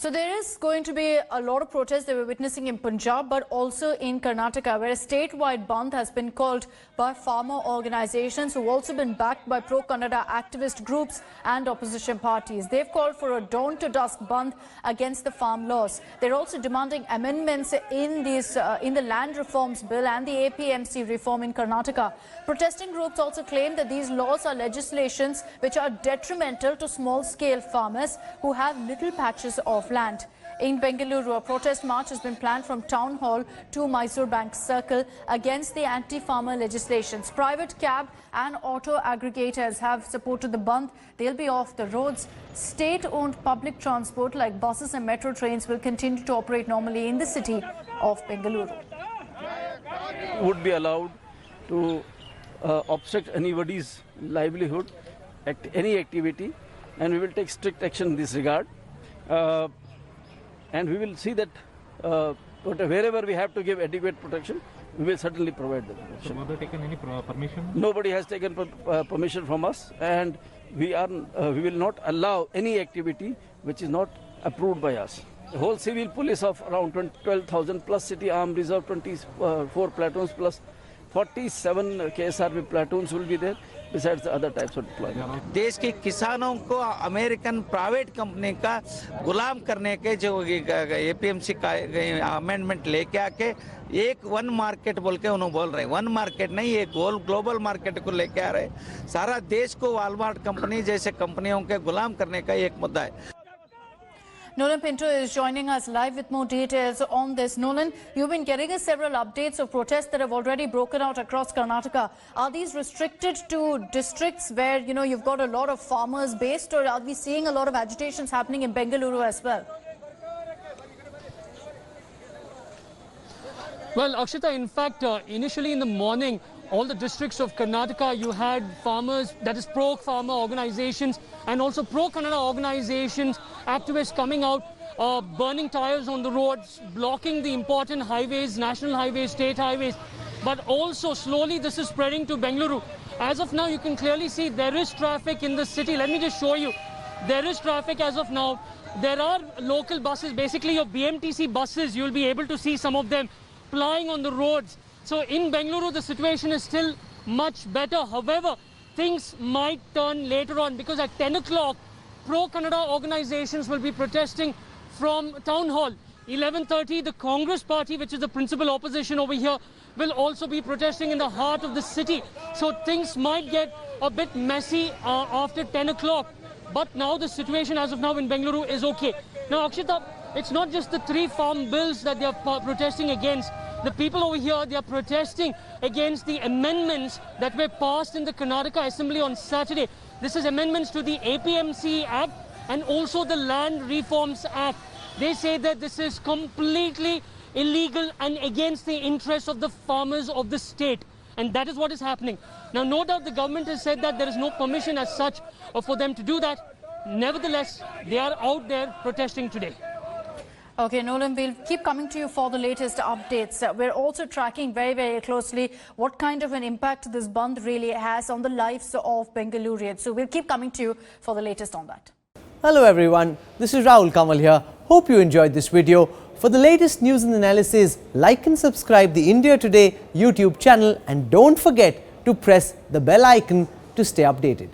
So there is going to be a lot of protests that we're witnessing in Punjab, but also in Karnataka, where a statewide bandh has been called by farmer organizations who have also been backed by pro-Kannada activist groups and opposition parties. They've called for a dawn-to-dusk bandh against the farm laws. They're also demanding amendments in the land reforms bill and the APMC reform in Karnataka. Protesting groups also claim that these laws are legislations which are detrimental to small-scale farmers who have little patches of land. In Bengaluru, a protest march has been planned from Town Hall to Mysore Bank Circle against the anti-farmer legislations. Private cab and auto aggregators have supported the bandh. They'll be off the roads. State-owned public transport like buses and metro trains will continue to operate normally in the city of Bengaluru. Would be allowed to obstruct anybody's livelihood, any activity, and we will take strict action in this regard. And we will see that wherever we have to give adequate protection, we will certainly provide the protection. So have they taken any permission? Nobody has taken permission from us, and we will not allow any activity which is not approved by us. The whole civil police of around 12,000 plus city armed reserve 24 platoons plus 47 KSRP platoons will be there, besides the other types of deployment. देश के किसानों को American private company का गुलाम करने के जो APMC का amendment लेके आके एक वन मार्केट बोल के उन्होंने बोल रहे हैं, वन मार्केट नहीं, ये ग्लोबल मार्केट को लेके आ रहे हैं। सारा देश को वॉलमार्ट कंपनी जैसे कंपनियों के गुलाम करने का एक मुद्दा है। Nolan Pinto is joining us live with more details on this. Nolan, you've been getting us several updates of protests that have already broken out across Karnataka. Are these restricted to districts where, you've got a lot of farmers based, or are we seeing a lot of agitations happening in Bengaluru as well? Well, Akshita, in fact, initially in the morning, all the districts of Karnataka, you had farmers, that is pro-farmer organizations, and also pro-Kannada organizations, activists coming out, burning tires on the roads, blocking the important highways, national highways, state highways. But also, slowly, this is spreading to Bengaluru. As of now, you can clearly see there is traffic in the city. Let me just show you. There is traffic as of now. There are local buses, basically your BMTC buses, you'll be able to see some of them plying on the roads. So in Bengaluru, the situation is still much better. However, things might turn later on, because at 10 o'clock, pro-Kannada organizations will be protesting from Town Hall. 11:30, the Congress party, which is the principal opposition over here, will also be protesting in the heart of the city. So things might get a bit messy after 10 o'clock. But now the situation as of now in Bengaluru is okay. Now, Akshita, it's not just the 3 farm bills that they are protesting against. The people over here, they are protesting against the amendments that were passed in the Karnataka Assembly on Saturday. This is amendments to the APMC Act and also the Land Reforms Act. They say that this is completely illegal and against the interests of the farmers of the state. And that is what is happening. Now, no doubt the government has said that there is no permission as such for them to do that. Nevertheless, they are out there protesting today. Okay, Nolan, we'll keep coming to you for the latest updates. We're also tracking very, very closely what kind of an impact this bandh really has on the lives of Bengalurians. So we'll keep coming to you for the latest on that. Hello everyone, this is Rahul Kamal here. Hope you enjoyed this video. For the latest news and analysis, like and subscribe the India Today YouTube channel, and don't forget to press the bell icon to stay updated.